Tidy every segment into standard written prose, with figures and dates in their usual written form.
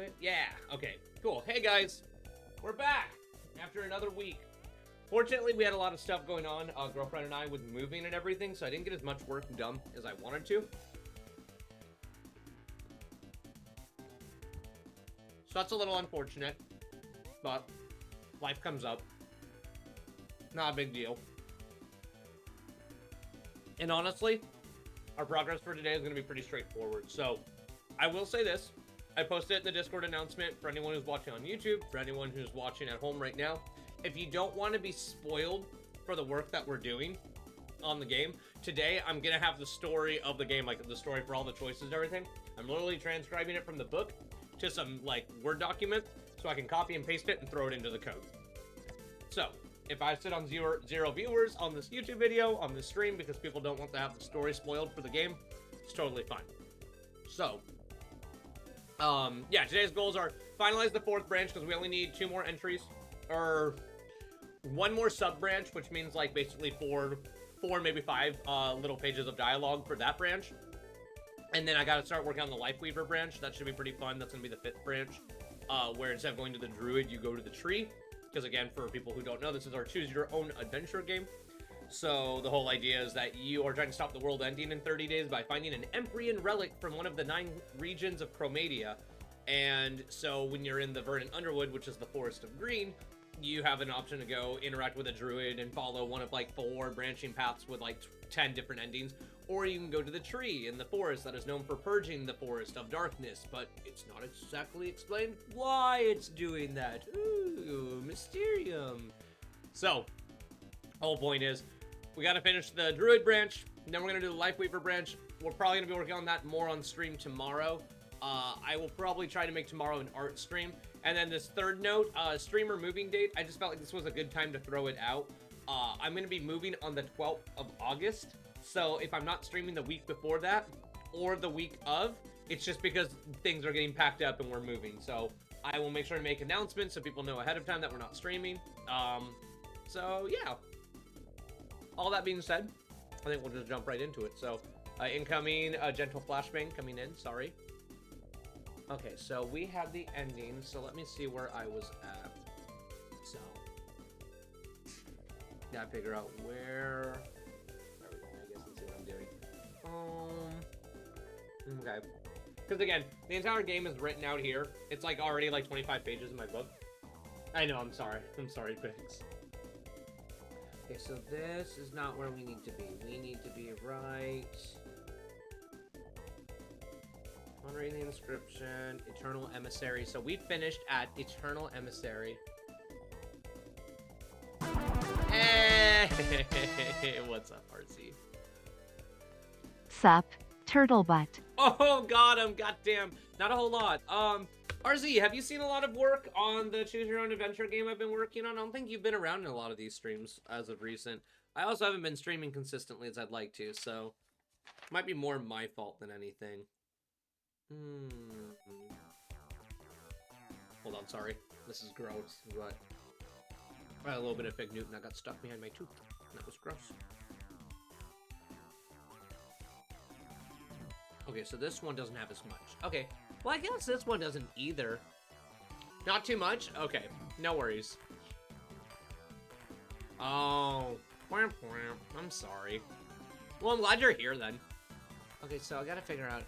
it? Yeah, okay, cool. Hey guys, we're back after another week. Fortunately, we had a lot of stuff going on, girlfriend and I, with moving and everything, so I didn't get as much work done as I wanted to. So that's a little unfortunate, but life comes up. Not a big deal. And honestly, our progress for today is going to be pretty straightforward. So I will say this. I posted it in the Discord announcement for anyone who's watching on YouTube, for anyone who's watching at home right now. If you don't want to be spoiled for the work that we're doing on the game, today I'm going to have the story of the game, like the story for all the choices and everything. I'm literally transcribing it from the book to some like Word document so I can copy and paste it and throw it into the code. So if I sit on zero viewers on this YouTube video, on this stream, because people don't want to have the story spoiled for the game, it's totally fine. So, yeah, today's goals are finalize the 4th branch, because we only need 2 more entries, or 1 more sub-branch, which means, like, basically 4, maybe 5 little pages of dialogue for that branch. And then I gotta start working on the Lifeweaver branch. That should be pretty fun. That's gonna be the 5th branch, where instead of going to the Druid, you go to the tree. Because again, for people who don't know, this is our choose your own adventure game. So the whole idea is that you are trying to stop the world ending in 30 days by finding an Empryan relic from one of the 9 regions of Chromatic. And so when you're in the Verdant Underwood, which is the Forest of Green, you have an option to go interact with a druid and follow one of like 4 branching paths with like 10 different endings. Or you can go to the tree in the forest that is known for purging the forest of darkness, but it's not exactly explained why it's doing that. Ooh, mysterium. So, the whole point is, we gotta finish the druid branch, then we're gonna do the Lifeweaver branch. We're probably gonna be working on that more on stream tomorrow. I will probably try to make tomorrow an art stream. And then this 3rd note, streamer moving date, I just felt like this was a good time to throw it out. I'm gonna be moving on the 12th of August. So if I'm not streaming the week before that, or the week of, it's just because things are getting packed up and we're moving. So I will make sure to make announcements so people know ahead of time that we're not streaming. So yeah. All that being said, I think we'll just jump right into it. So incoming, gentle flashbang coming in, sorry. Okay, so we have the ending, so let me see where I was at. So, gotta figure out where... Okay. Because again, the entire game is written out here. It's like already like 25 pages in my book. I know, I'm sorry. I'm sorry, Biggs. Okay, so this is not where we need to be. We need to be right... I'm reading the inscription. Eternal Emissary. So we finished at Eternal Emissary. Hey! What's up, RC? Sup, turtle butt. Oh, got him. Goddamn. Not a whole lot. RZ, have you seen a lot of work on the Choose Your Own Adventure game I've been working on? I don't think you've been around in a lot of these streams as of recent. I also haven't been streaming consistently as I'd like to, so it might be more my fault than anything. Hold on, sorry. This is gross, but I had a little bit of Fig Newton that got stuck behind my tooth. That was gross. Okay, so this one doesn't have as much. Okay, well, I guess this one doesn't either. Not too much? Okay, no worries. Oh, I'm sorry. Well, I'm glad you're here then. Okay, so I gotta figure out,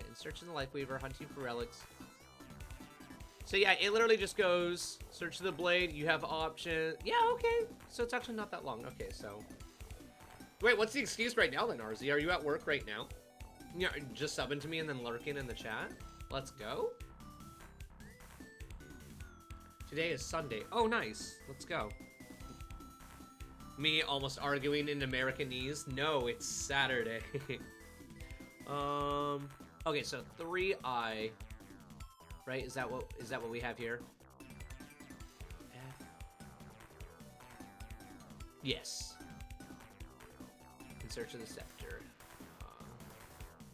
in search of the Lifeweaver, hunting for relics. So yeah, it literally just goes, search the blade, you have option. Yeah, okay, so it's actually not that long. Okay, so. Wait, what's the excuse right now then, RZ? Are you at work right now? Yeah, just subbing to me and then lurking in the chat? Let's go. Today is Sunday. Oh, nice. Let's go. Me almost arguing in Americanese. No, it's Saturday. Okay, so 3i. Right? Is that what we have here? F. Yes. In search of the scepter.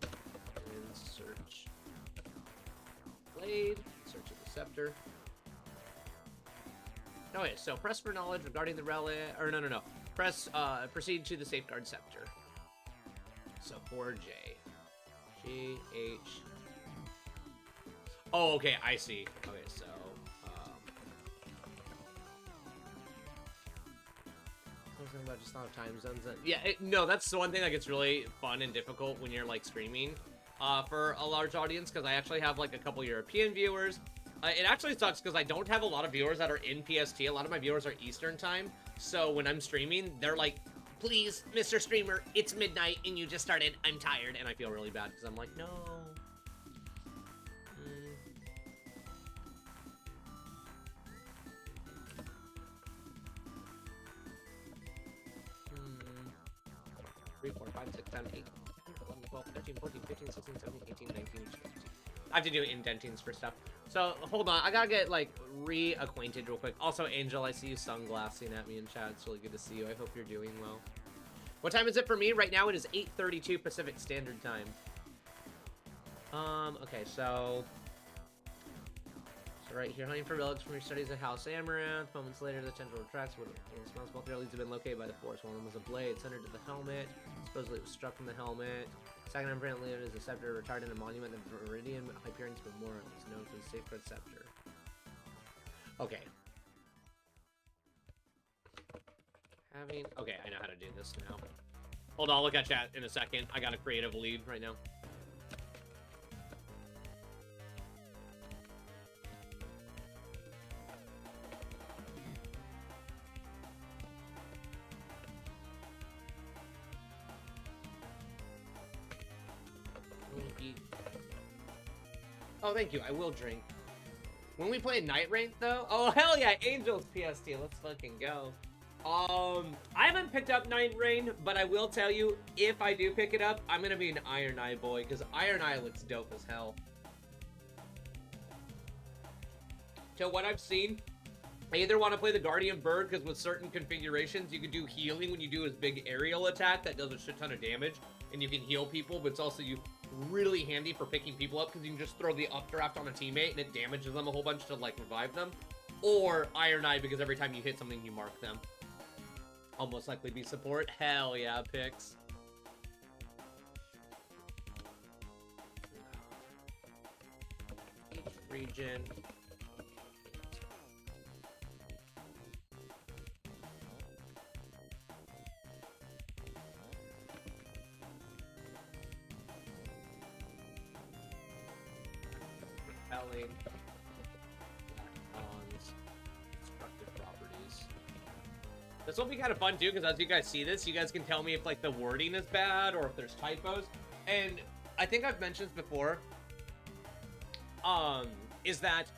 And search blade. Search of the scepter. Okay, so press for knowledge regarding the relic. Or no. Press proceed to the safeguard scepter. So 4J. GH. Oh, okay, I see. Okay, so, something about just not time zones. Yeah, no, that's the one thing that gets really fun and difficult when you're, like, streaming for a large audience, because I actually have, like, a couple European viewers. It actually sucks because I don't have a lot of viewers that are in PST. A lot of my viewers are Eastern time, so when I'm streaming, they're like, please, Mr. Streamer, it's midnight and you just started. I'm tired, and I feel really bad because I'm like, no. Mm. 3, 4, 5, 6, 7, 8, 11, 12, 13, 14, 15, 16, 17, 18, 19, 20. I have to do indentings for stuff. So, hold on. I gotta get, like, reacquainted real quick. Also, Angel, I see you sunglassing at me in chat. It's really good to see you. I hope you're doing well. What time is it for me? Right now, it is 8:32 Pacific Standard Time. Okay, so right here, hunting for relics from your studies at House Amaranth. Moments later, the tendril retracts. What response? Both their leads have been located by the force. One of them was a blade centered to the helmet. Supposedly, it was struck from the helmet. Second imprint later is a scepter retired in a monument of Viridian Hyperion's Memorial. It's known for the sacred scepter. Okay. Okay, I know how to do this now. Hold on, I'll look at chat in a second. I got a creative lead right now. Oh, thank you. I will drink. When we play Night Rank, though... Oh, hell yeah! Angels PST. Let's fucking go. I haven't picked up Night Rain, but I will tell you, if I do pick it up, I'm gonna be an Iron Eye boy, because Iron Eye looks dope as hell. To what I've seen, I either want to play the Guardian Bird, because with certain configurations, you can do healing when you do his big aerial attack that does a shit ton of damage, and you can heal people, but it's also really handy for picking people up, because you can just throw the updraft on a teammate, and it damages them a whole bunch to, like, revive them. Or Iron Eye, because every time you hit something, you mark them. I'll most likely be support. Hell yeah, picks. Each region. Repelling. Destructive properties. This will be kind of fun too, because as you guys see this, you guys can tell me if like the wording is bad or if there's typos. And I think I've mentioned this before, is that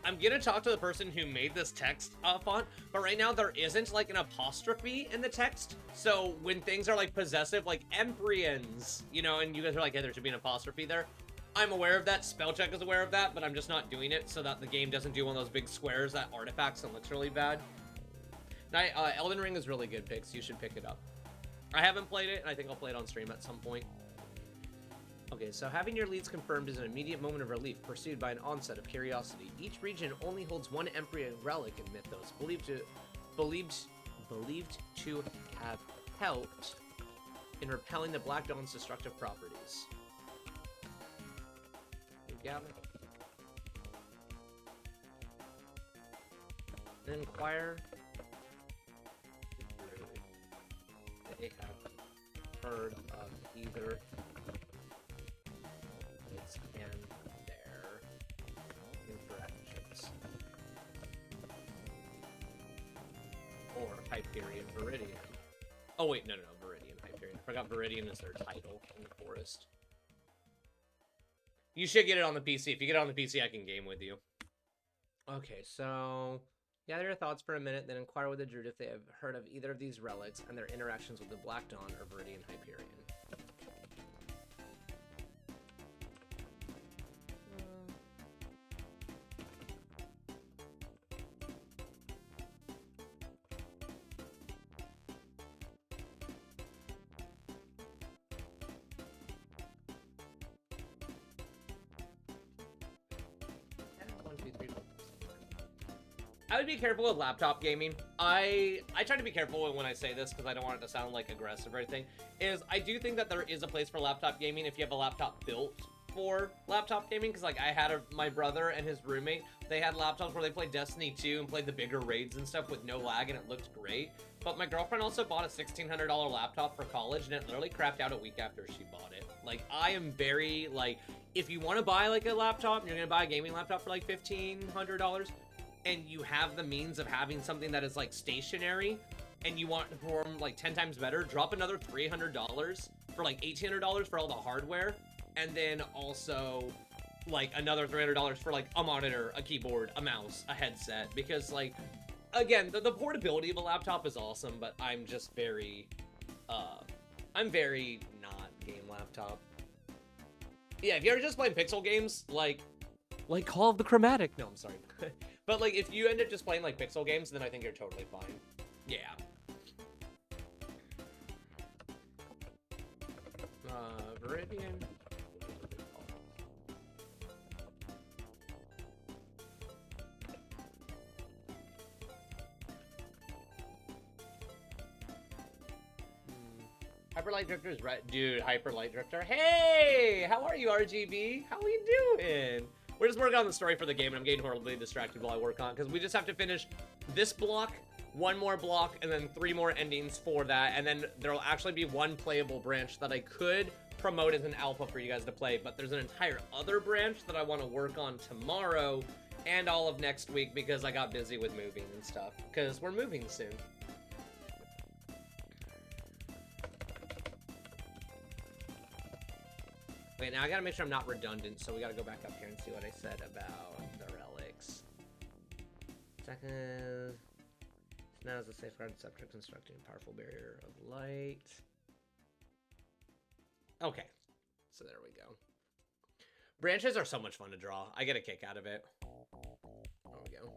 I'm gonna talk to the person who made this text font, but right now there isn't like an apostrophe in the text. So when things are like possessive, like Emprians, you know, and you guys are like, hey, there should be an apostrophe there. I'm aware of that, Spellcheck is aware of that, but I'm just not doing it so that the game doesn't do one of those big squares that artifacts and looks really bad. Elden Ring is really good, Pix. You should pick it up. I haven't played it, and I think I'll play it on stream at some point. Okay, so having your leads confirmed is an immediate moment of relief, pursued by an onset of curiosity. Each region only holds one Emperor relic in Mythos, believed to have helped in repelling the Black Dawn's destructive properties. Then inquire. They have heard of either its and their interactions. Or Hyperion Viridian. Oh wait, no, Viridian Hyperion. I forgot Viridian is their title in the forest. You should get it on the PC. If you get it on the PC, I can game with you. Okay, so gather your thoughts for a minute, then inquire with the Druid if they have heard of either of these relics and their interactions with the Black Dawn or Viridian Hyperion. I would be careful with laptop gaming. I try to be careful when I say this because I don't want it to sound like aggressive or anything. I do think that there is a place for laptop gaming if you have a laptop built for laptop gaming, because like I had my brother and his roommate, they had laptops where they played Destiny 2 and played the bigger raids and stuff with no lag, and it looked great. But my girlfriend also bought a $1,600 laptop for college, and it literally crapped out a week after she bought it. Like, I am very, like, if you want to buy, like, a laptop, and you're going to buy a gaming laptop for, like, $1,500, and you have the means of having something that is, like, stationary, and you want to perform, like, 10 times better, drop another $300 for, like, $1,800 for all the hardware, and then also, like, another $300 for, like, a monitor, a keyboard, a mouse, a headset, because, like, again, the portability of a laptop is awesome, but I'm just very, I'm very not game laptop. Yeah, if you're just playing pixel games, like Call of the Chromatic. No, I'm sorry. But, like, if you end up just playing, like, pixel games, then I think you're totally fine. Yeah. Viridian. Hyperlight Drifter is right. Dude, Hyperlight Drifter. Hey! How are you, RGB? How are you doing? We're just working on the story for the game, and I'm getting horribly distracted while I work on it, because we just have to finish this block, one more block, and then 3 more endings for that, and then there'll actually be one playable branch that I could promote as an alpha for you guys to play, but there's an entire other branch that I want to work on tomorrow and all of next week, because I got busy with moving and stuff, because we're moving soon. Okay, now I gotta make sure I'm not redundant, so we gotta go back up here and see what I said about the relics. Second, now is a safeguard scepter constructing a powerful barrier of light. Okay, so there we go. Branches are so much fun to draw. I get a kick out of it. There we go.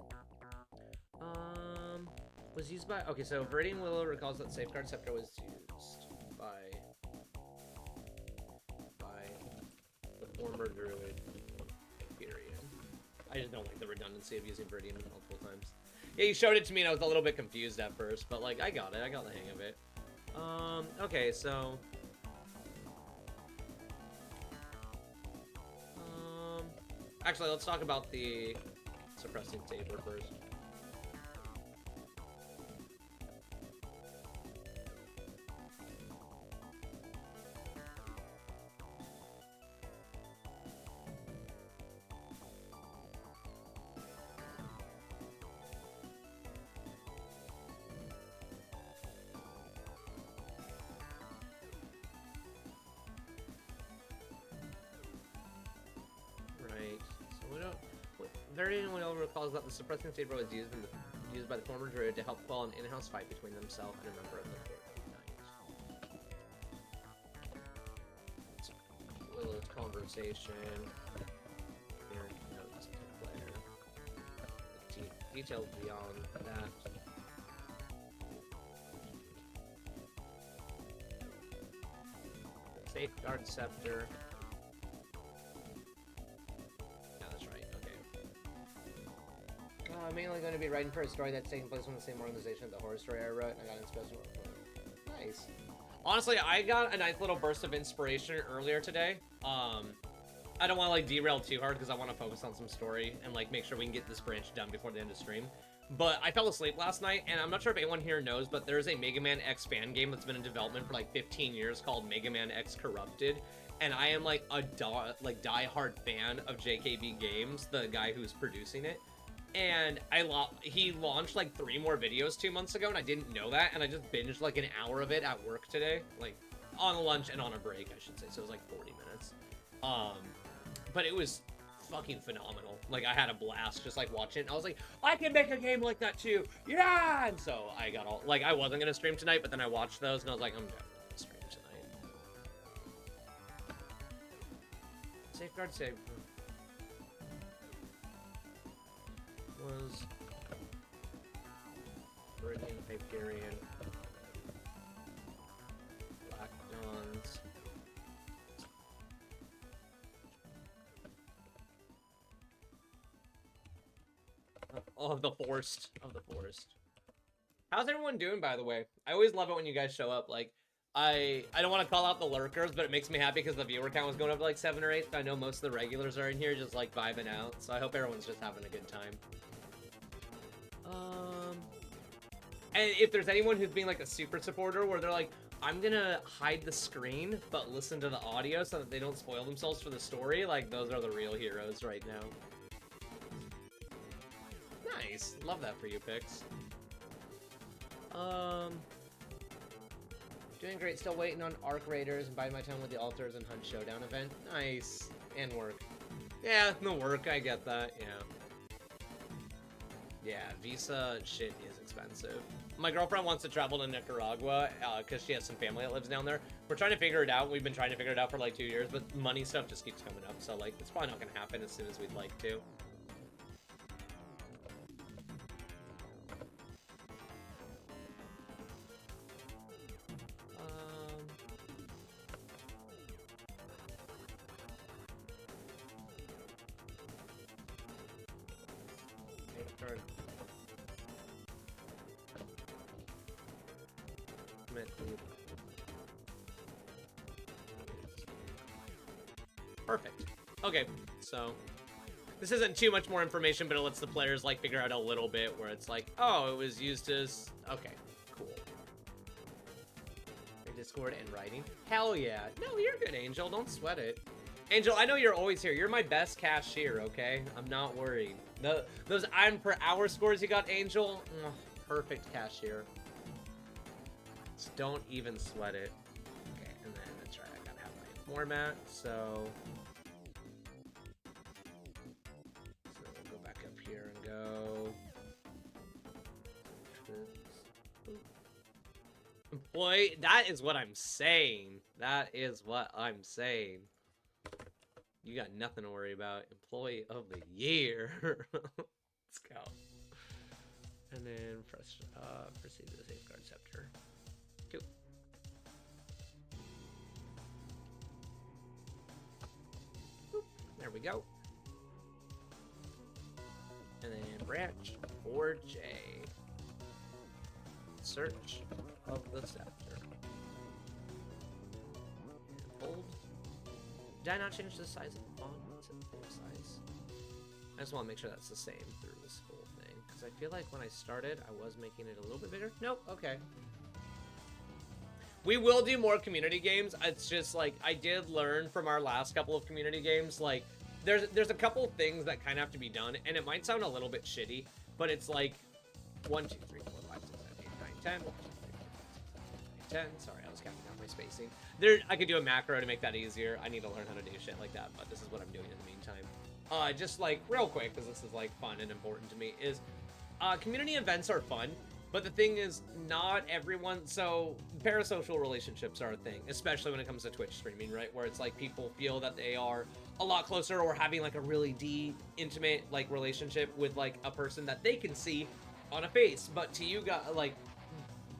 Was used by, okay, so Viridian Willow recalls that safeguard scepter was used by former druid period. I just don't like the redundancy of using Viridian multiple times. Yeah, you showed it to me and I was a little bit confused at first, but like I got it. I got the hang of it. Okay, so actually let's talk about the suppressing saber first. Viridian Willow recalls that the suppressing saber was used by the former druid to help quell an in-house fight between himself and a member of the Knight. Willow's conversation. Here, notes to player. Details beyond that. Safeguard scepter. I'm mainly going to be writing for a story that's taking place in the same organization as the horror story I wrote, and I got inspiration from it. Nice. Honestly, I got a nice little burst of inspiration earlier today. I don't want to, like, derail too hard because I want to focus on some story and, like, make sure we can get this branch done before the end of stream. But I fell asleep last night, and I'm not sure if anyone here knows, but there's a Mega Man X fan game that's been in development for, like, 15 years called Mega Man X Corrupted. And I am, like, a die-hard fan of JKB Games, the guy who's producing it. And he launched like 3 more videos 2 months ago, and I didn't know that, and I just binged like an hour of it at work today, like on a lunch and on a break, I should say. So it was like 40 minutes. But it was fucking phenomenal. Like I had a blast just like watching it. I was like, I can make a game like that too. Yeah. And so I got all like I wasn't gonna stream tonight, but then I watched those and I was like, I'm definitely gonna stream tonight. Safeguard save. Was Viridian, Hyperion, Black Dawns. Of the forest. How's everyone doing, by the way? I always love it when you guys show up. Like, I don't want to call out the lurkers, but it makes me happy because the viewer count was going up to like 7 or 8. I know most of the regulars are in here just like vibing out, so I hope everyone's just having a good time. And if there's anyone who's being like a super supporter where they're like, I'm gonna hide the screen but listen to the audio so that they don't spoil themselves for the story, like those are the real heroes right now. Nice, love that for you, Pix. Doing great, still waiting on Arc Raiders and biding my time with the Altars and Hunt Showdown event. Nice. And work. Yeah, no work, I get that, yeah. Yeah, visa shit is expensive. My girlfriend wants to travel to Nicaragua because she has some family that lives down there. We're trying to figure it out. We've been trying to figure it out for like 2 years, but money stuff just keeps coming up. So like, it's probably not gonna happen as soon as we'd like to. Perfect. Okay, so this isn't too much more information, but it lets the players like figure out a little bit where it's like, oh, it was used as okay, cool. Your Discord and writing. Hell yeah. No, you're good, Angel. Don't sweat it. Angel, I know you're always here. You're my best cashier, okay? I'm not worried. Those item per hour scores you got, Angel, perfect cashier. Just don't even sweat it. Okay, and then that's right. I gotta have my format, so we'll go back up here and go. Employee, that is what I'm saying. That is what I'm saying. You got nothing to worry about. Employee of the year. Let's go. And then proceed to the safeguard scepter. Cool. Boop. There we go. And then branch 4J. Search of the scepter. And hold. Did I not change the size of the font? What's it full size? I just want to make sure that's the same through this whole thing. Because I feel like when I started, I was making it a little bit bigger. Nope, okay. We will do more community games. It's just like, I did learn from our last couple of community games, like, there's a couple of things that kind of have to be done, and it might sound a little bit shitty, but it's like 1, 2, 3, 4, 5, 6, 7, 8, 9, 10. 10. Sorry, I was counting down my spacing. I could do a macro to make that easier. I need to learn how to do shit like that, but this is what I'm doing in the meantime. Just like real quick, because this is like fun and important to me, is community events are fun, but the thing is not everyone, so parasocial relationships are a thing, especially when it comes to Twitch streaming, right? Where it's like people feel that they are a lot closer or having like a really deep, intimate like relationship with like a person that they can see on a face, but to you guys, like,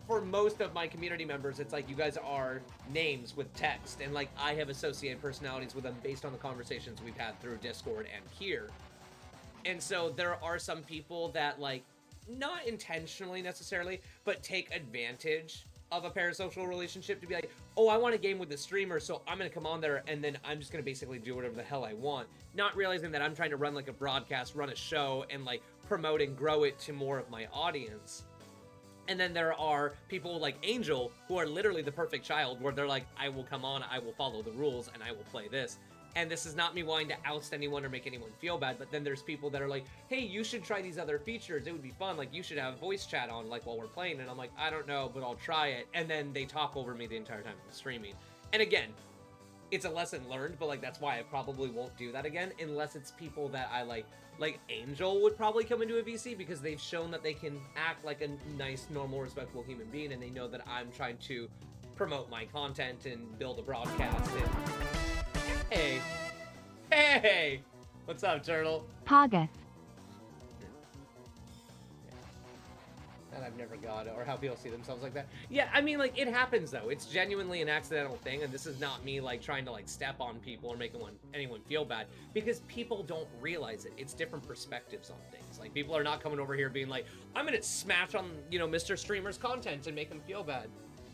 for most of my community members, it's like you guys are names with text, and like I have associated personalities with them based on the conversations we've had through Discord and here. And so there are some people that like, not intentionally necessarily, but take advantage of a parasocial relationship to be like, oh, I want a game with the streamer, so I'm gonna come on there and then I'm just gonna basically do whatever the hell I want, not realizing that I'm trying to run like a broadcast, run a show, and like promote and grow it to more of my audience. And then there are people like Angel who are literally the perfect child, where they're like, I will come on, I will follow the rules, and I will play this. And this is not me wanting to oust anyone or make anyone feel bad, but then there's people that are like, hey, you should try these other features, it would be fun, like you should have voice chat on like while we're playing, and I'm like, I don't know, but I'll try it. And then they talk over me the entire time I'm streaming. And again, it's a lesson learned, but like that's why I probably won't do that again, unless it's people that I like Angel would probably come into a VC because they've shown that they can act like a nice, normal, respectable human being, and they know that I'm trying to promote my content and build a broadcast. And hey, what's up, Turtle? Paga. And I've never got it, or how people see themselves like that. Yeah, I mean, like, it happens, though. It's genuinely an accidental thing, and this is not me, like, trying to, like, step on people or make anyone feel bad, because people don't realize it. It's different perspectives on things. Like, people are not coming over here being like, I'm gonna smash on, you know, Mr. Streamer's content and make him feel bad.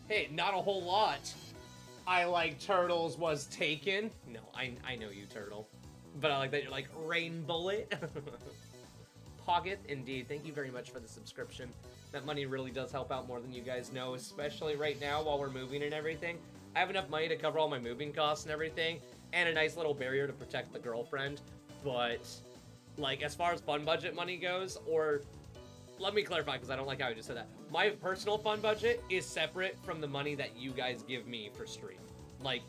Hey, not a whole lot. I like turtles was taken. No, I know you, turtle. But I like that you're like rain bullet. Pocket, indeed. Thank you very much for the subscription. That money really does help out more than you guys know, especially right now while we're moving and everything. I have enough money to cover all my moving costs and everything, and a nice little barrier to protect the girlfriend. But, like, as far as fun budget money goes, or let me clarify because I don't like how I just said that. My personal fun budget is separate from the money that you guys give me for stream. Like,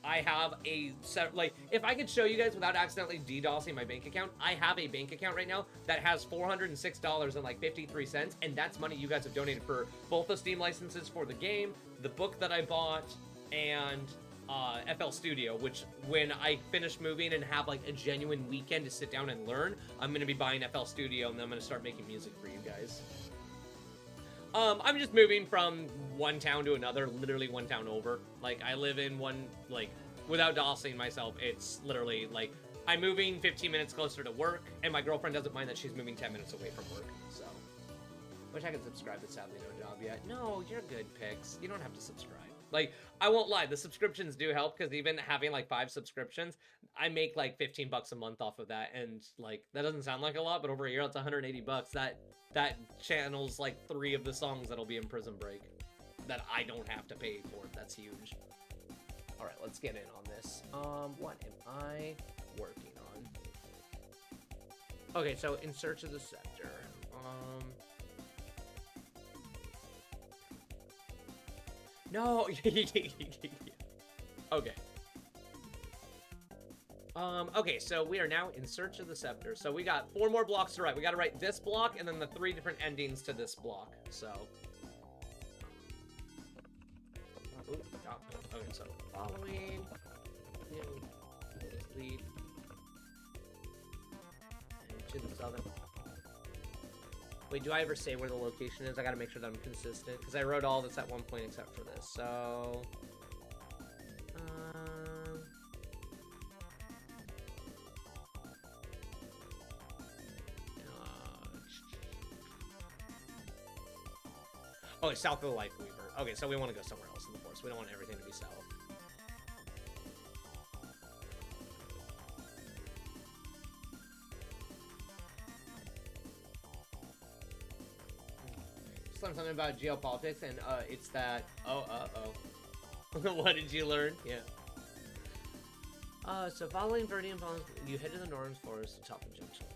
I have a set, like, if I could show you guys without accidentally DDoSing my bank account, I have a bank account right now that has $406 and like 53 cents, and that's money you guys have donated for both the Steam licenses for the game, the book that I bought, and FL Studio, which when I finish moving and have like a genuine weekend to sit down and learn, I'm going to be buying FL Studio, and then I'm going to start making music for you guys. I'm just moving from one town to another, literally one town over. Like, I live in one, like, without dossing myself, it's literally, like, I'm moving 15 minutes closer to work, and my girlfriend doesn't mind that she's moving 10 minutes away from work, so. Wish I could subscribe, but sadly no job yet. No, you're good, Pix. You don't have to subscribe. Like, I won't lie, the subscriptions do help, because even having, like, 5 subscriptions, I make, like, 15 bucks a month off of that, and, like, that doesn't sound like a lot, but over a year, it's 180 bucks. That channels, like, 3 of the songs that'll be in Prison Break that I don't have to pay for. That's huge. All right, let's get in on this. What am I working on? Okay, so In Search of the Scepter. No. Okay. Okay, so we are now in Search of the Scepter. So we got 4 more blocks to write. We gotta write this block and then the 3 different endings to this block. So. Okay, so following. Lead. And to the southern. Wait, do I ever say where the location is? I gotta make sure that I'm consistent. Because I wrote all this at one point except for this. So. Oh, it's south of the Life Weaver. Okay, so we want to go somewhere else in the forest. We don't want everything to be south. Just learned something about geopolitics, and it's that. What did you learn? Yeah. So following Verdian follows, you head to the northern forest to top of Junction Wall.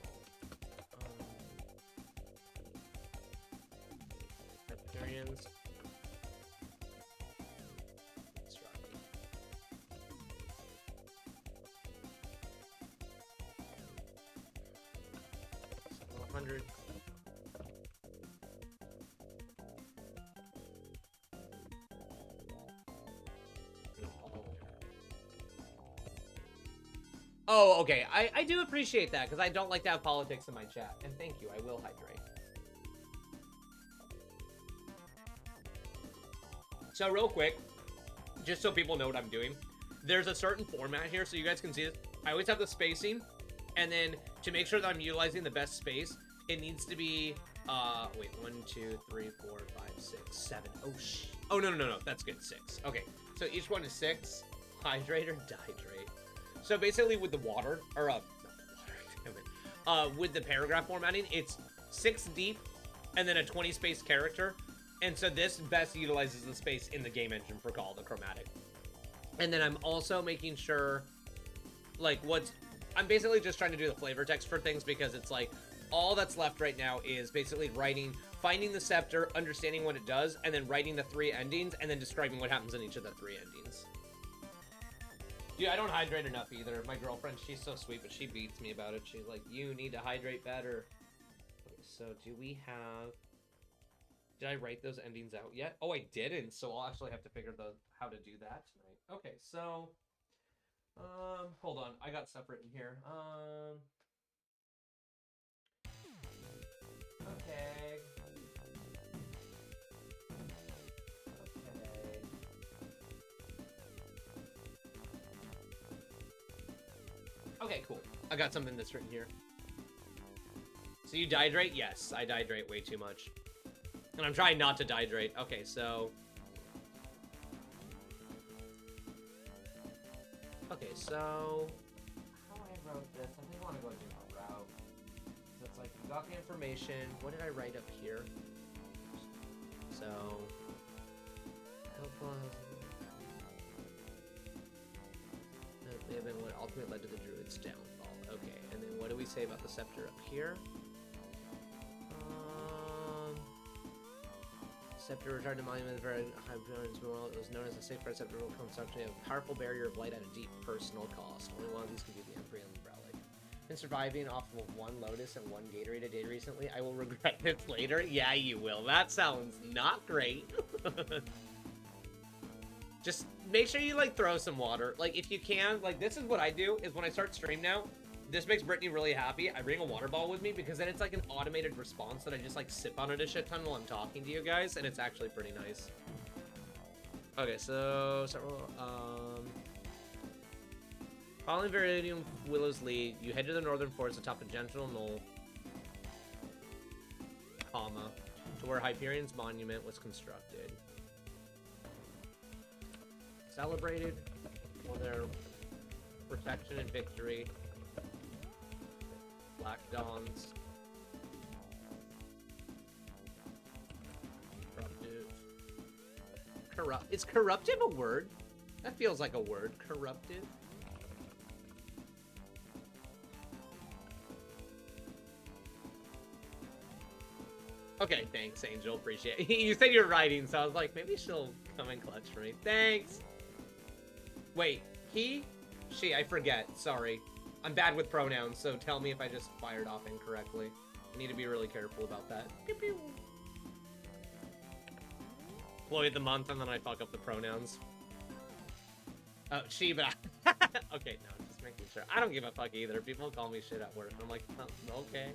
Riparians. Let's try. 100. Oh, okay. I do appreciate that, because I don't like to have politics in my chat. And thank you, I will hydrate. So real quick, just so people know what I'm doing, there's a certain format here, so you guys can see this. I always have the spacing, and then to make sure that I'm utilizing the best space, it needs to be, wait, 1, 2, 3, 4, 5, 6, 7. Oh, no, that's good, 6. Okay, so each one is 6. Hydrate or dihydrate. So basically with the water, or, not the water, damn it. With the paragraph formatting, it's 6 deep, and then a 20 space character. And so this best utilizes the space in the game engine for Call the Chromatic. And then I'm also making sure, like, I'm basically just trying to do the flavor text for things, because it's like, all that's left right now is basically finding the scepter, understanding what it does, and then writing the 3 endings, and then describing what happens in each of the 3 endings. Dude, I don't hydrate enough either. My girlfriend, she's so sweet, but she beats me about it. She's like, you need to hydrate better. Okay, so do we have... Did I write those endings out yet? Oh, I didn't, so I'll actually have to figure how to do that tonight. Okay, so... hold on. I got stuff written here. Okay. Okay, cool. I got something that's written here. So you dihydrate? Yes, I dihydrate way too much. And I'm trying not to dihydrate. Okay, so... Okay, so how I wrote this, I think I want to go a different route. So it's like, you got the information. What did I write up here? So, that may have been what ultimately led to the druid's downfall. Okay, and then what do we say about the scepter up here? Scepter returned to monument of the very high memorial. It was known as the safeguard scepter construction, a powerful barrier of light at a deep personal cost. Only one of these can be the Emperor Relic. Been surviving off of one Lotus and one Gatorade a day recently. I will regret this later. Yeah, you will. That sounds not great. Just make sure you, like, throw some water. Like, if you can, like, this is what I do, is when I start stream now, this makes Brittany really happy. I bring a water bottle with me because then it's like an automated response that I just, like, sip on it a shit ton while I'm talking to you guys, and it's actually pretty nice. Okay, so, following Viridian Willow's lead, you head to the northern forest atop a gentle knoll, comma, to where Hyperion's monument was constructed. Celebrated for their protection and victory. Black Dawns. Corruptive. Is corruptive a word? That feels like a word. Corruptive. Okay, thanks, Angel. Appreciate it. You said you're writing, so I was like, maybe she'll come in clutch for me. Thanks. Wait, he? She, I forget. Sorry. I'm bad with pronouns, so tell me if I just fired off incorrectly. I need to be really careful about that. Pew pew. Employee of the month, and then I fuck up the pronouns. Oh, she, but okay, no, just making sure. I don't give a fuck either. People call me shit at work. I'm like, oh, okay.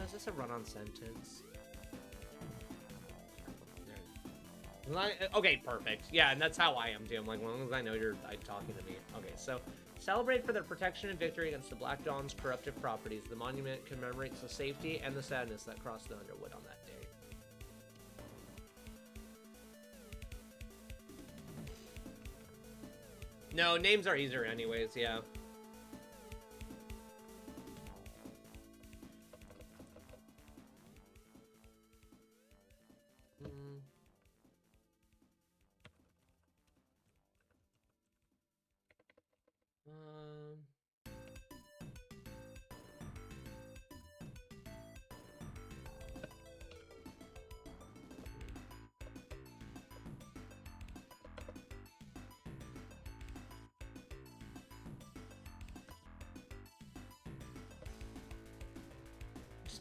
Is this a run-on sentence? Okay, perfect. Yeah, and that's how I am too. I'm like, as long as I know you're talking to me. Okay, so celebrate for their protection and victory against the Black Dawn's corruptive properties. The monument commemorates the safety and the sadness that crossed the Underwood on that day. No, names are easier anyways, yeah.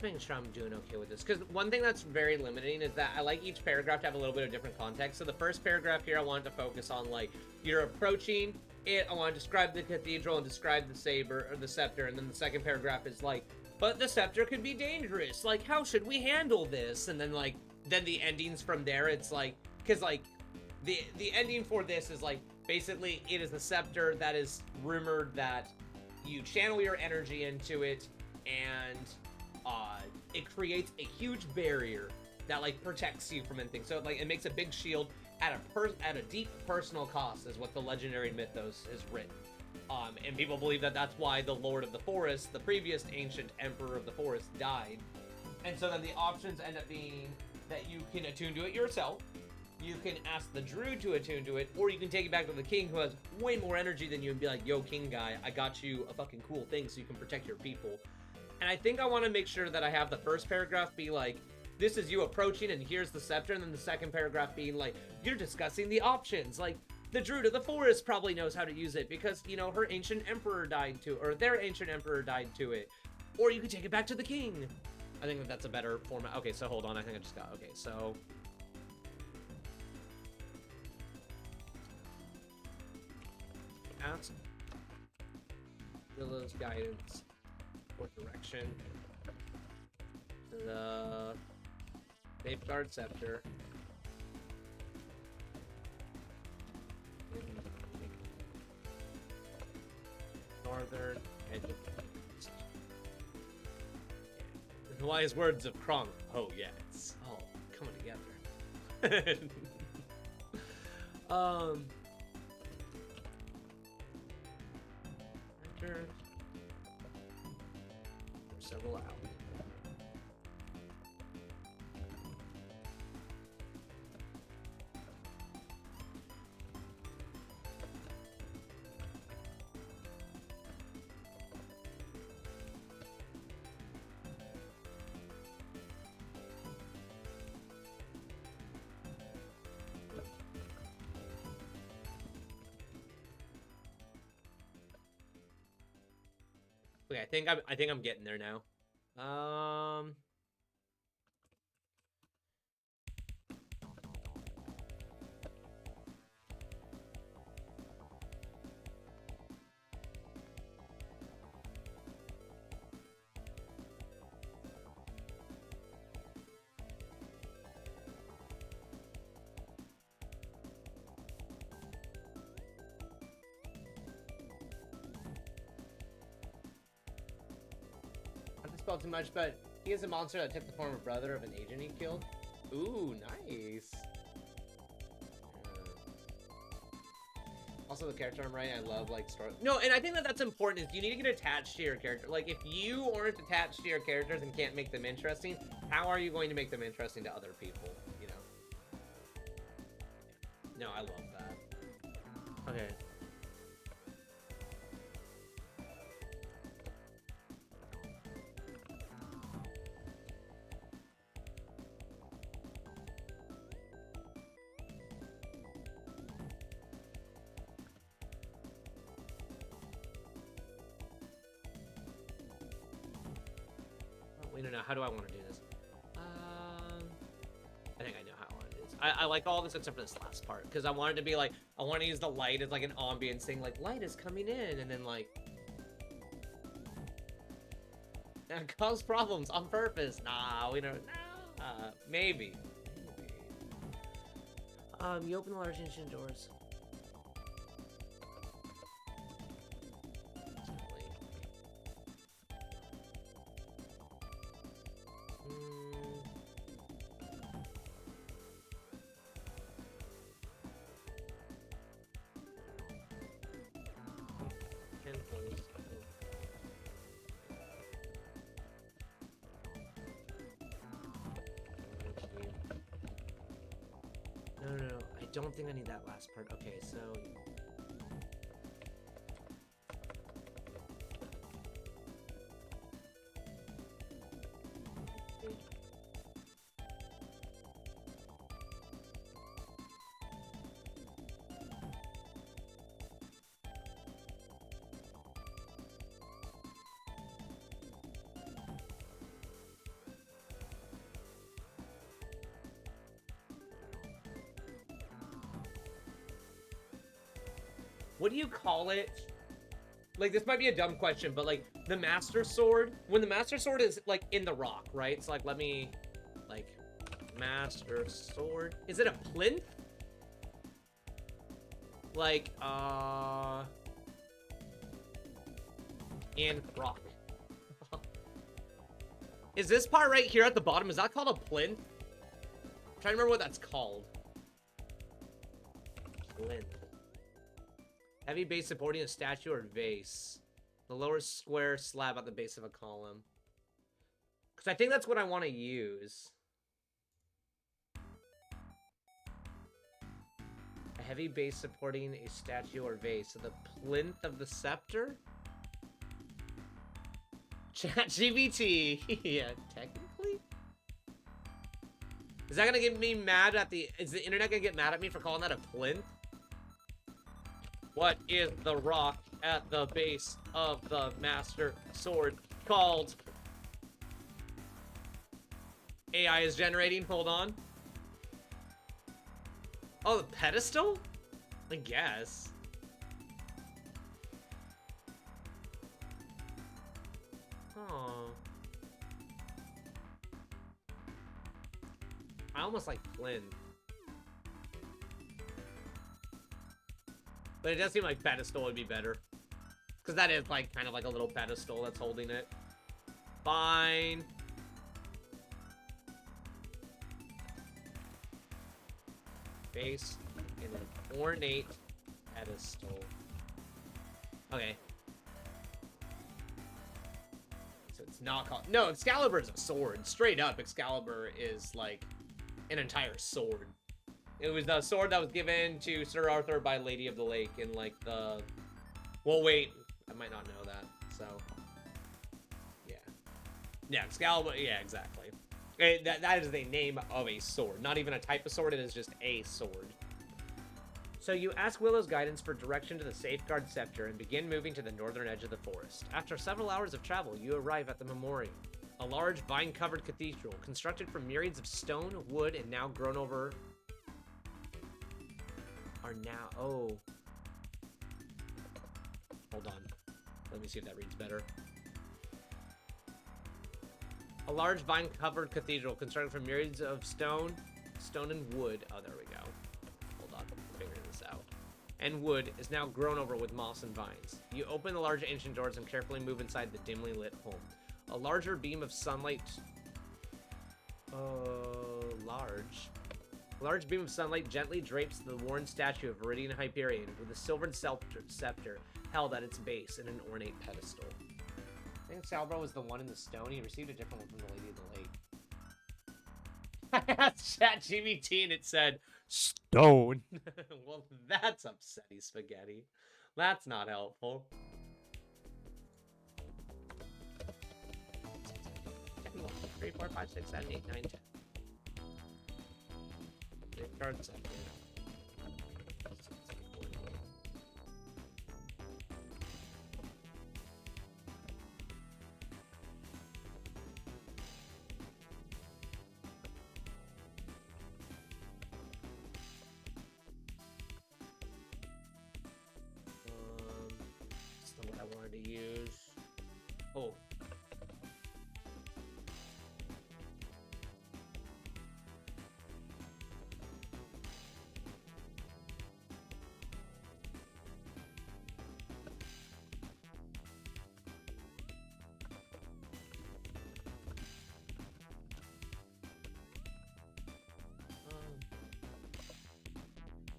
Making sure I'm doing okay with this, because one thing that's very limiting is that I like each paragraph to have a little bit of different context. So the first paragraph here, I wanted to focus on, like, you're approaching it, I want to describe the cathedral and describe the saber or the scepter, and then the second paragraph is like, but the scepter could be dangerous, like, how should we handle this? And then, like, then the endings from there, it's like, because, like, the ending for this is like, basically it is a scepter that is rumored that you channel your energy into it, and it creates a huge barrier that, like, protects you from anything. So, like, it makes a big shield at a deep personal cost, is what the legendary mythos is written. And people believe that that's why the Lord of the Forest, the previous ancient Emperor of the Forest, died. And so then the options end up being that you can attune to it yourself, you can ask the Druid to attune to it, or you can take it back to the King, who has way more energy than you, and be like, yo, King guy, I got you a fucking cool thing so you can protect your people. And I think I want to make sure that I have the first paragraph be like, this is you approaching and here's the scepter, and then the second paragraph being like, you're discussing the options. Like, the Druid of the Forest probably knows how to use it because, you know, her ancient emperor died to, or their ancient emperor died to it. Or you could take it back to the king. I think that that's a better format. Okay, so hold on. I think I just got, okay, so. Ask Willow's guidance. What direction? The safeguard scepter. northern edge of the east. Yeah. The wise words of Krong. Oh yeah, it's all coming together. Enter. Several out. Okay, I think I'm getting there now. Spell too much, but he is a monster that took the form of brother of an agent he killed. Ooh, nice. Also, the character I'm writing, I love, like, story. No, and I think that that's important, is you need to get attached to your character. Like, if you aren't attached to your characters and can't make them interesting, how are you going to make them interesting to other people, you know? No, I love that. Okay. Wait, no, how do I want to do this? I think I know how I want to do this. I like all this except for this last part, because I want it to be like, I want to use the light as like an ambience thing, like, light is coming in, and then like, cause problems on purpose. Nah, we don't, nah, maybe. You open the large ancient doors. No. I don't think I need that last part. Okay, so... What do you call it? Like, this might be a dumb question, but, like, the Master Sword... When the Master Sword is, like, in the rock, right? It's like, let me... Like, Master Sword... Is it a plinth? Like, and rock. Is this part right here at the bottom, is that called a plinth? I'm trying to remember what that's called. Plinth. Heavy base supporting a statue or vase. The lower square slab at the base of a column. Because I think that's what I want to use. A heavy base supporting a statue or vase. So the plinth of the scepter? ChatGPT. Yeah, technically? Is that going to get me mad at the... Is the internet going to get mad at me for calling that a plinth? What is the rock at the base of the Master Sword called? AI is generating. Hold on. Oh, the pedestal? I guess. Oh. I almost like Flynn. But it does seem like pedestal would be better. Because that is, like, kind of like a little pedestal that's holding it. Fine. Base in an ornate pedestal. Okay. So it's not called... No, Excalibur is a sword. Straight up, Excalibur is, like, an entire sword. It was the sword that was given to Sir Arthur by Lady of the Lake in, like, the... Well, wait. I might not know that, so... Yeah. Yeah, Excalibur... Yeah, exactly. That is the name of a sword. Not even a type of sword, it is just a sword. So you ask Willow's guidance for direction to the Safeguard Scepter and begin moving to the northern edge of the forest. After several hours of travel, you arrive at the Memorial, a large vine-covered cathedral constructed from myriads of stone, wood, and now grown over... Oh. Hold on. Let me see if that reads better. A large vine-covered cathedral constructed from myriads of stone and wood. Oh, there we go. Hold on, I'm figuring this out. And wood is now grown over with moss and vines. You open the large ancient doors and carefully move inside the dimly lit home. A larger beam of sunlight... A large beam of sunlight gently drapes the worn statue of Viridian Hyperion with a silvered scepter held at its base in an ornate pedestal. I think Salbro was the one in the stone. He received a different one from the Lady of the Lake. I asked ChatGPT and it said, stone. Well, that's upsetting, Spaghetti. That's not helpful. 3, 4, 5, 6, 7, 8, 9, 10. Safeguard Scepter. That's not what I wanted to use. Oh.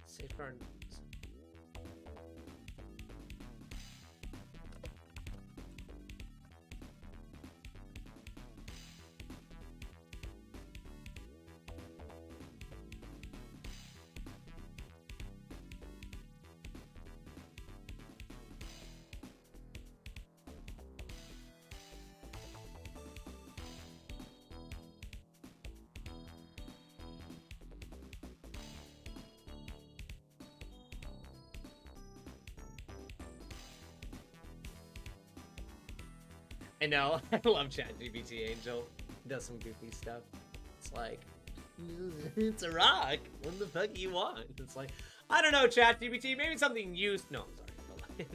Safeguard. I know. I love ChatGPT Angel. He does some goofy stuff. It's like, it's a rock. What the fuck do you want? It's like, I don't know, ChatGPT. Maybe something used. No, I'm sorry.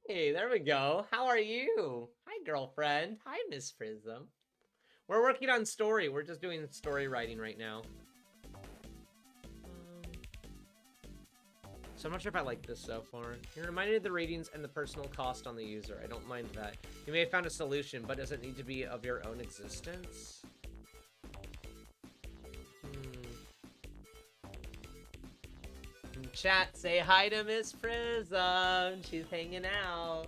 Hey, there we go. How are you? Hi, girlfriend. Hi, Miss Prism. We're working on story. We're just doing story writing right now. So I'm not sure if I like this so far. You're reminded of the ratings and the personal cost on the user. I don't mind that. You may have found a solution, but does it need to be of your own existence? Chat, say hi to Miss Prism. She's hanging out.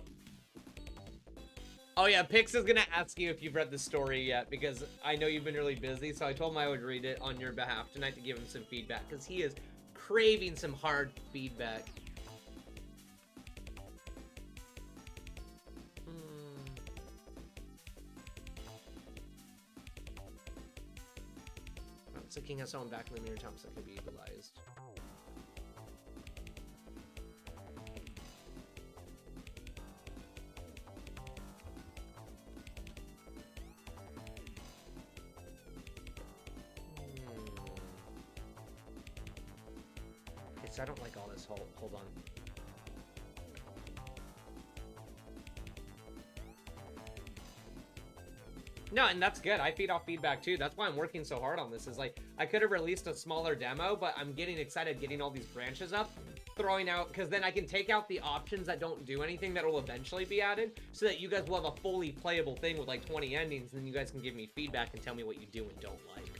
Oh yeah, Pix is gonna ask you if you've read the story yet, because I know you've been really busy, so I told him I would read it on your behalf tonight to give him some feedback, because he is craving some hard feedback. So King has someone back in the mirror Thomas that could be utilized. Okay, so I don't like all this. Hold on. No, and that's good. I feed off feedback too. That's why I'm working so hard on this. Is like, I could have released a smaller demo, but I'm getting excited getting all these branches up, throwing out, because then I can take out the options that don't do anything that will eventually be added, so that you guys will have a fully playable thing with like 20 endings, and then you guys can give me feedback and tell me what you do and don't like.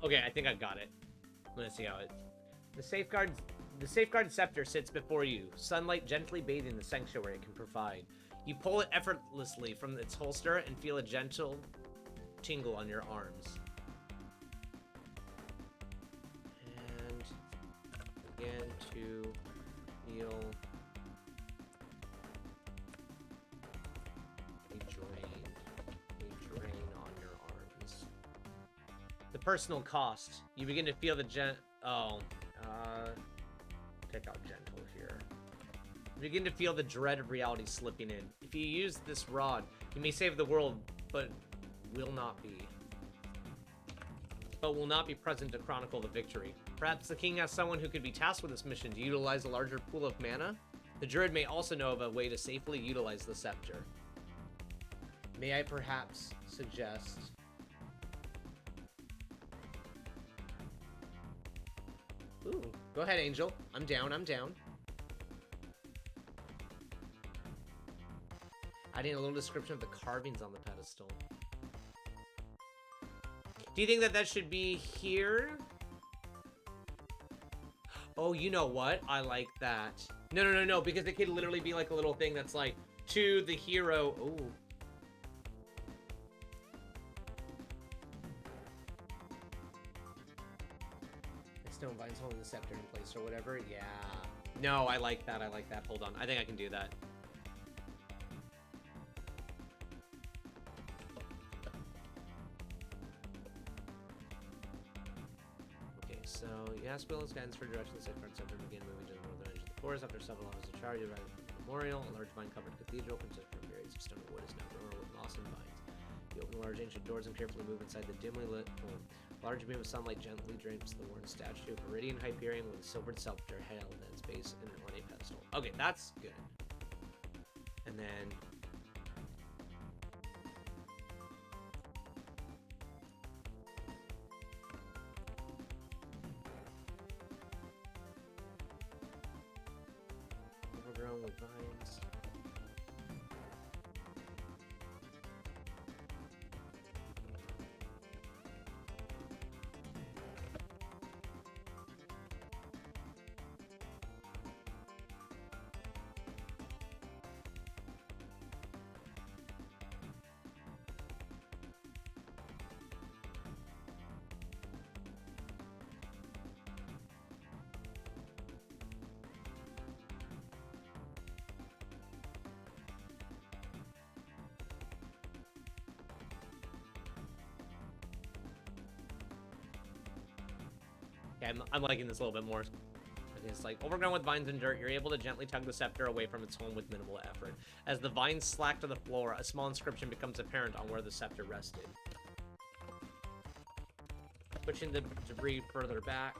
Okay, I think I got it. Let's see how it... The safeguard scepter sits before you, sunlight gently bathing the sanctuary it can provide. You pull it effortlessly from its holster and feel a gentle tingle on your arms. And begin to feel a drain on your arms. The personal cost. You begin to feel the take out gentle here. You begin to feel the dread of reality slipping in. If you use this rod, you may save the world, but will not be present to chronicle the victory. Perhaps the king has someone who could be tasked with this mission to utilize a larger pool of mana. The druid may also know of a way to safely utilize the scepter. May I perhaps suggest... Ooh, go ahead, Angel. I'm down, I'm down. Adding a little description of the carvings on the pedestal. Do you think that should be here? Oh, you know what? I like that. No, because it could literally be like a little thing that's like, to the hero. Ooh. Stone vines holding the scepter in place or whatever. Yeah. No, I like that. I like that. Hold on. I think I can do that. Okay, so you ask Willow's guidance for direction the safeguard scepter and begin moving to the northern edge of the forest. After several hours of charge, you arrive at the memorial. A large vine-covered cathedral consisting of periods of stone and wood is now grown with moss and vines. You open the large ancient doors and carefully move inside the dimly lit home. A large beam of sunlight gently drapes the worn statue of Viridian Hyperion with a silvered scepter held at its base in an ornate pedestal. Okay, that's good. And then... overgrown with vines. Okay, I'm liking this a little bit more. It's like, overgrown with vines and dirt, you're able to gently tug the scepter away from its home with minimal effort. As the vines slack to the floor, a small inscription becomes apparent on where the scepter rested. Pushing the debris further back.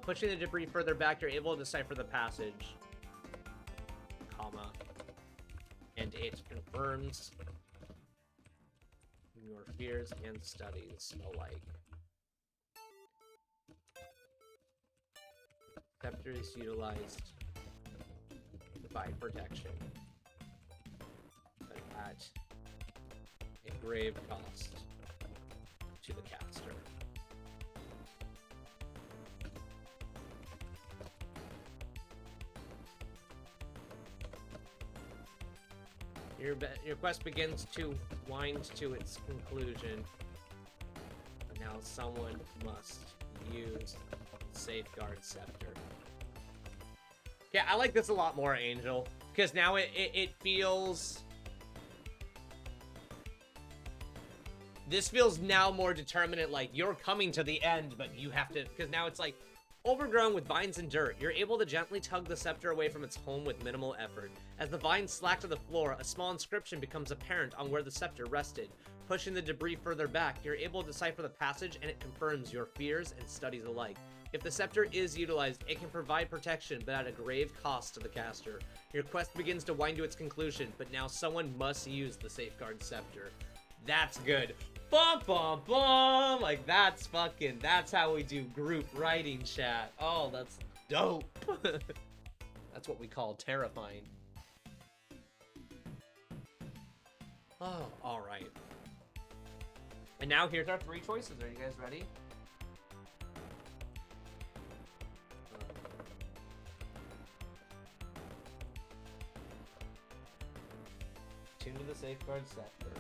Pushing the debris further back, you're able to decipher the passage, comma, and it confirms your fears and studies alike. Scepter is utilized to provide protection, but at a grave cost to the caster. Your quest begins to wind to its conclusion. Now someone must use Safeguard Scepter. Yeah, I like this a lot more, Angel. Because now it feels... This feels now more determinate, like, you're coming to the end, but you have to... Because now it's like, overgrown with vines and dirt, you're able to gently tug the scepter away from its home with minimal effort. As the vines slack to the floor, a small inscription becomes apparent on where the scepter rested. Pushing the debris further back, you're able to decipher the passage, and it confirms your fears and studies alike. If the scepter is utilized, it can provide protection, but at a grave cost to the caster. Your quest begins to wind to its conclusion, but now someone must use the Safeguard Scepter. That's good. Bum, bum, bum! Like, that's how we do group writing, chat. Oh, that's dope. That's what we call terrifying. Oh, alright. And now here's our 3 choices. Are you guys ready? Tune to the Safeguard Scepter.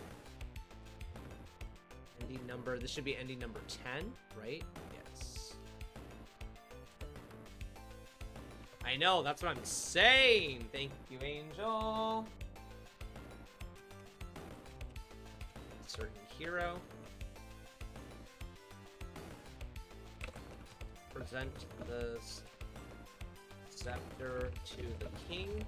Ending number, this should be ending number 10, right? Yes. I know, that's what I'm saying. Thank you, Angel. Certain hero. Present the scepter to the king.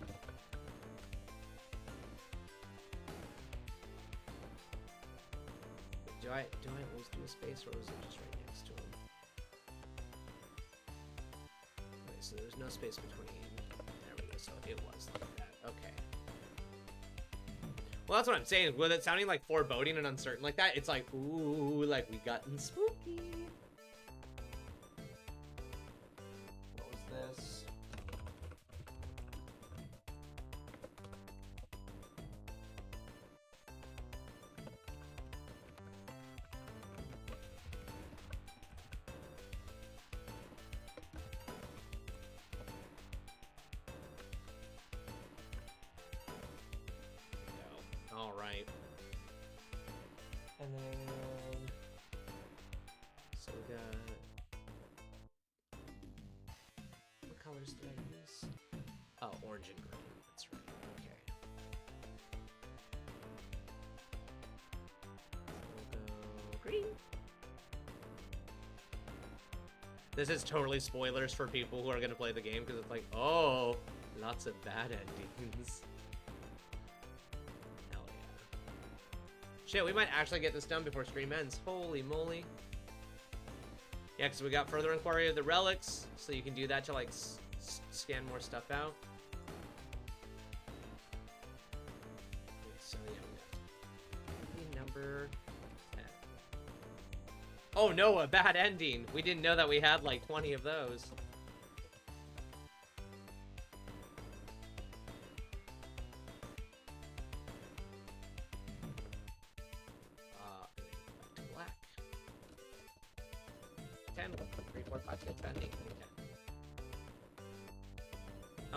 Do I always do a space, or was it just right next to him? Okay, so there's no space between. There we go. So it was like that. Okay. Well, that's what I'm saying. With it sounding like foreboding and uncertain like that, it's like, ooh, like we gotten spooky. What was this? All right. And then, so we got, what colors did I use? Oh, orange and green, that's right, okay. So we'll go green. This is totally spoilers for people who are gonna play the game, because it's like, oh, lots of bad endings. Shit, we might actually get this done before stream ends. Holy moly. Yeah, because we got further inquiry of the relics, so you can do that to, like, scan more stuff out. So, yeah, we got number 10. Oh, no, a bad ending. We didn't know that we had, like, 20 of those. Black. 10, 1, 2, 3, 4, 5, 6, 7, 8, 10.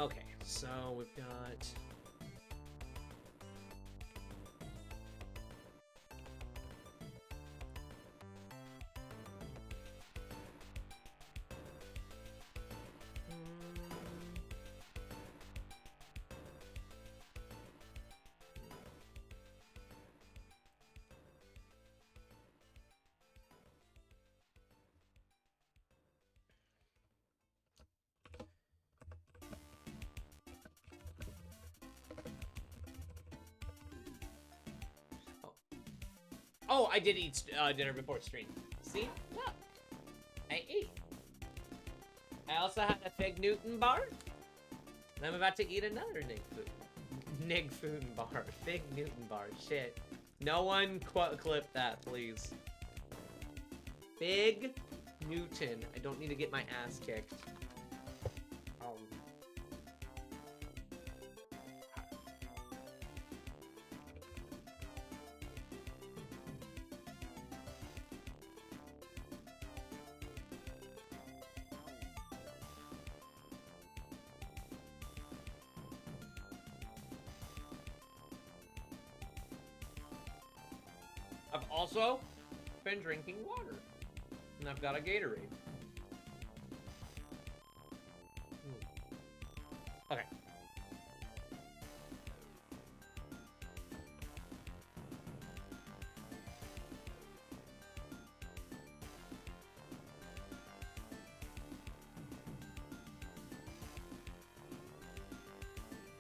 Okay, so we've got... Oh, I did eat dinner before stream. See? Look. I ate. I also had a Fig Newton bar. And I'm about to eat another Nig Food bar. Fig Newton bar. Shit. No one clip that, please. Fig Newton. I don't need to get my ass kicked. I've also been drinking water. And I've got a Gatorade. Okay.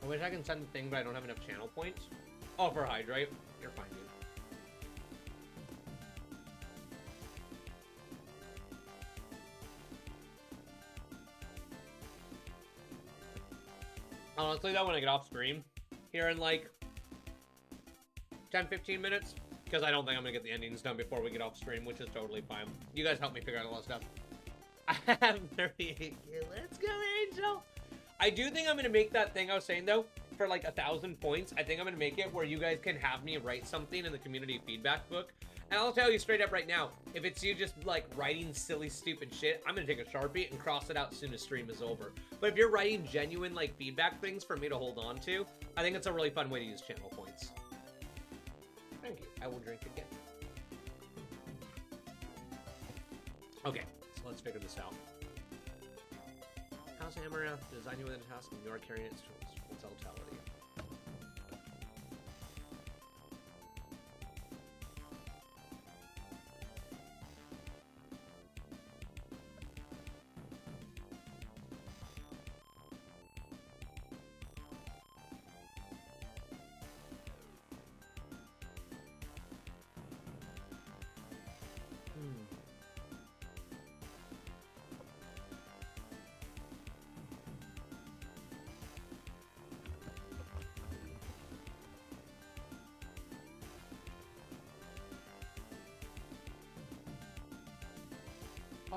I wish I can send the thing, but I don't have enough channel points. Oh, for hydrate. You're fine, dude. Honestly, though, when I get off stream here in like 10-15 minutes, because I don't think I'm gonna get the endings done before we get off stream, which is totally fine. You guys help me figure out a lot of stuff. I have 38. Let's go, Angel. I do think I'm gonna make that thing I was saying though for like 1,000 points. I think I'm gonna make it where you guys can have me write something in the community feedback book. And I'll tell you straight up right now, if it's you just like writing silly, stupid shit, I'm gonna take a Sharpie and cross it out as soon as stream is over. But if you're writing genuine like feedback things for me to hold on to, I think it's a really fun way to use channel points. Thank you. I will drink again. Okay, so let's figure this out. How's Amaranth design you within a task and you are carrying its totality?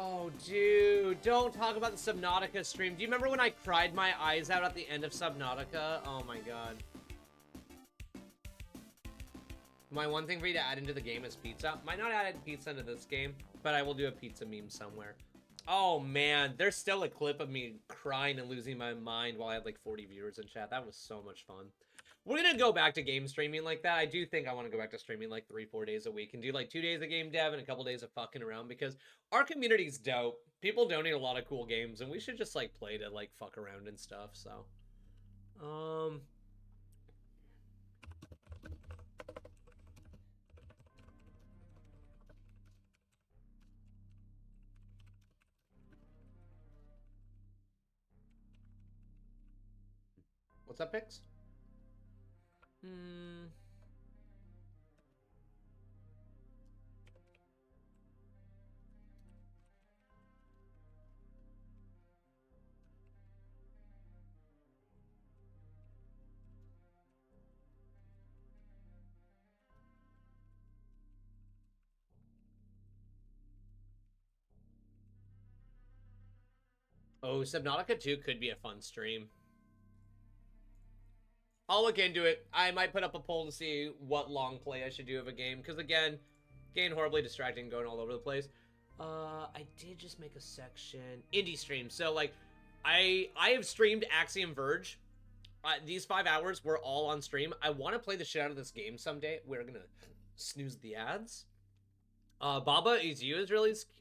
Oh, dude, don't talk about the Subnautica stream. Do you remember when I cried my eyes out at the end of Subnautica? Oh my god. My one thing for you to add into the game is pizza. Might not add pizza into this game, but I will do a pizza meme somewhere. Oh man, there's still a clip of me crying and losing my mind while I had like 40 viewers in chat. That was so much fun. We're gonna go back to game streaming like that. I do think I want to go back to streaming like 3-4 days a week and do like 2 days of game dev and a couple days of fucking around because our community's dope. People donate a lot of cool games and we should just like play to like fuck around and stuff. So, what's up, Pix? Oh, Subnautica 2 could be a fun stream. I'll look into it. I might put up a poll to see what long play I should do of a game. Because, again, getting horribly distracting, going all over the place. I did just make a section. Indie stream. So, like, I have streamed Axiom Verge. These 5 hours were all on stream. I want to play the shit out of this game someday. We're going to snooze the ads. Baba Is You is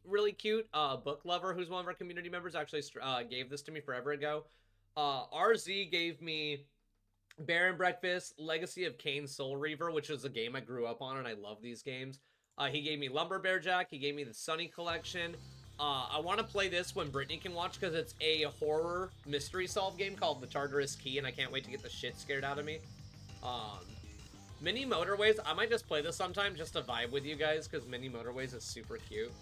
really cute. Book Lover, who's one of our community members, actually gave this to me forever ago. RZ gave me Bear and Breakfast, Legacy of Kain Soul Reaver, which is a game I grew up on, and I love these games. He gave me Lumber Bear Jack. He gave me the Sunny Collection. I want to play this when Brittany can watch, because it's a horror mystery solve game called The Tartarus Key, and I can't wait to get the shit scared out of me. Mini Motorways, I might just play this sometime just to vibe with you guys, because Mini Motorways is super cute.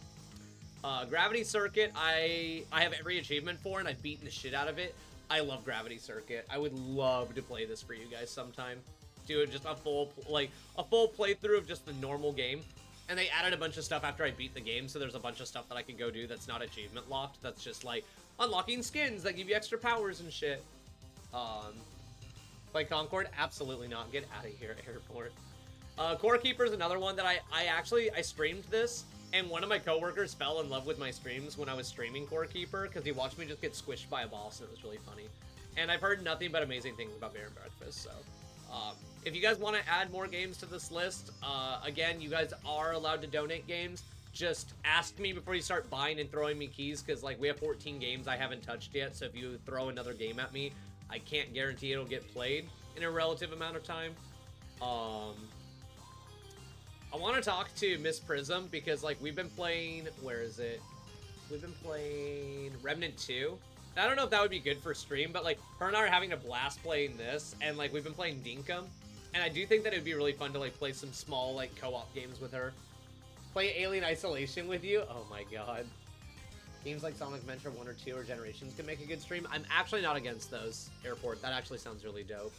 Gravity Circuit, I have every achievement for, and I've beaten the shit out of it. I love Gravity Circuit. I would love to play this for you guys sometime. Do just a full playthrough of just the normal game. And they added a bunch of stuff after I beat the game, so there's a bunch of stuff that I can go do that's not achievement locked. That's just like unlocking skins that give you extra powers and shit. Play Concord? Absolutely not. Get out of here, Airport. Core Keeper is another one that I streamed this, and one of my coworkers fell in love with my streams when I was streaming Core Keeper because he watched me just get squished by a boss, and it was really funny. And I've heard nothing but amazing things about Bear and Breakfast, so if you guys want to add more games to this list, again, you guys are allowed to donate games. Just ask me before you start buying and throwing me keys, because like we have 14 games I haven't touched yet, so if you throw another game at me, I can't guarantee it'll get played in a relative amount of time. I want to talk to Miss Prism, because like we've been playing, where is it? We've been playing Remnant 2. I don't know if that would be good for stream, but like her and I are having a blast playing this, and like we've been playing Dinkum, and I do think that it would be really fun to like play some small like co-op games with her. Play Alien Isolation with you? Oh my god. Games like Sonic Adventure 1 or 2 or Generations can make a good stream. I'm actually not against those, Airport. That actually sounds really dope.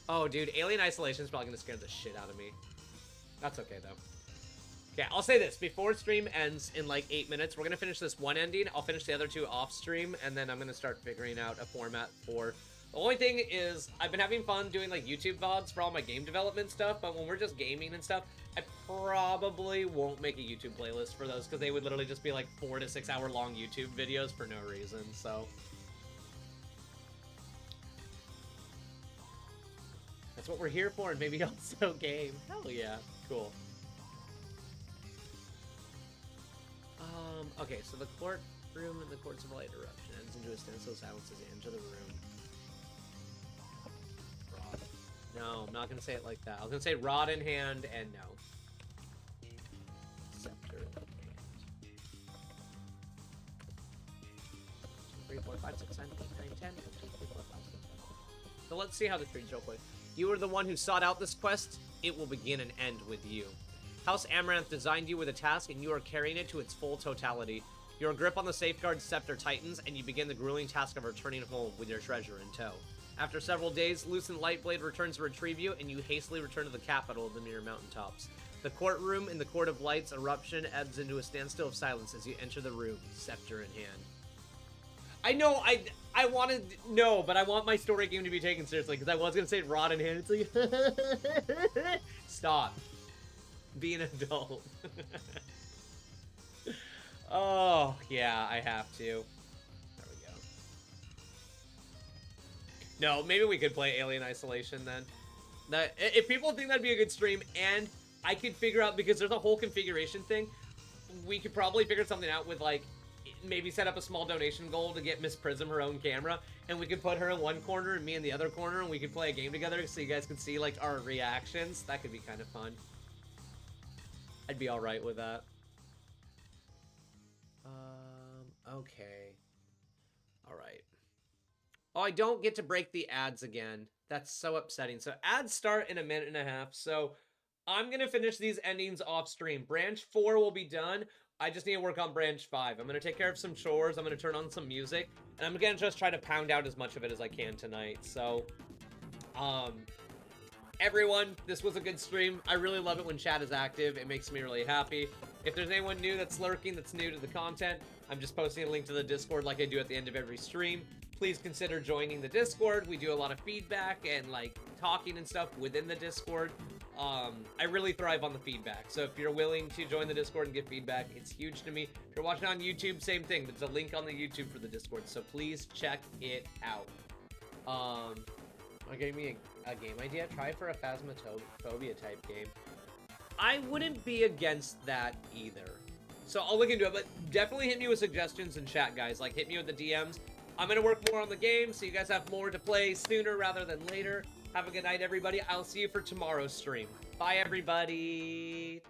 Oh dude, Alien Isolation is probably gonna scare the shit out of me. That's okay though. Okay, I'll say this, before stream ends in like 8 minutes, we're gonna finish this one ending, I'll finish the other two off stream, and then I'm gonna start figuring out a format for... The only thing is, I've been having fun doing like YouTube VODs for all my game development stuff, but when we're just gaming and stuff, I probably won't make a YouTube playlist for those, because they would literally just be like 4 to 6 hour long YouTube videos for no reason, so... That's what we're here for, and maybe also game. Hell yeah, cool. Okay, so the courtroom and the courts of light eruption ends into a standstill silence as you enter the room. Rod. No, I'm not gonna say it like that. I was gonna say rod in hand, and no. Scepter in hand. 3, 4, 5, 6, 7, 8, 9, 10. 3, 4, 5, 6, 7. So let's see how this reads real quick. You are the one who sought out this quest. It will begin and end with you. House Amaranth designed you with a task, and you are carrying it to its full totality. Your grip on the safeguard scepter tightens, and you begin the grueling task of returning home with your treasure in tow. After several days, Lucent Lightblade returns to retrieve you, and you hastily return to the capital of the near mountaintops. The courtroom in the Court of Light's eruption ebbs into a standstill of silence as you enter the room, scepter in hand. I know, I wanted... No, but I want my story game to be taken seriously, because I was going to say rod in hand. It's like... Stop. Be an adult. Oh, yeah, I have to. There we go. No, maybe we could play Alien Isolation then. If people think that'd be a good stream, and I could figure out, because there's a whole configuration thing, we could probably figure something out with, like, maybe set up a small donation goal to get Miss Prism her own camera, and we could put her in one corner and me in the other corner, and we could play a game together so you guys could see, like, our reactions. That could be kind of fun. I'd be alright with that. Okay. Alright. Oh, I don't get to break the ads again. That's so upsetting. So ads start in a minute and a half, so I'm gonna finish these endings off stream. Branch 4 will be done. I just need to work on Branch 5. I'm gonna take care of some chores, I'm gonna turn on some music, and I'm gonna just try to pound out as much of it as I can tonight. So, everyone, this was a good stream. I really love it when chat is active. It makes me really happy. If there's anyone new that's lurking, that's new to the content, I'm just posting a link to the Discord like I do at the end of every stream. Please consider joining the Discord. We do a lot of feedback and like talking and stuff within the Discord. I really thrive on the feedback. So if you're willing to join the Discord and give feedback, it's huge to me. If you're watching on YouTube, same thing. There's a link on the YouTube for the Discord, so please check it out. Gave me a game idea. Try for a Phasmophobia type game. I wouldn't be against that either. So I'll look into it, but definitely hit me with suggestions in chat, guys. Like, hit me with the DMs. I'm gonna work more on the game, so you guys have more to play sooner rather than later. Have a good night, everybody. I'll see you for tomorrow's stream. Bye, everybody.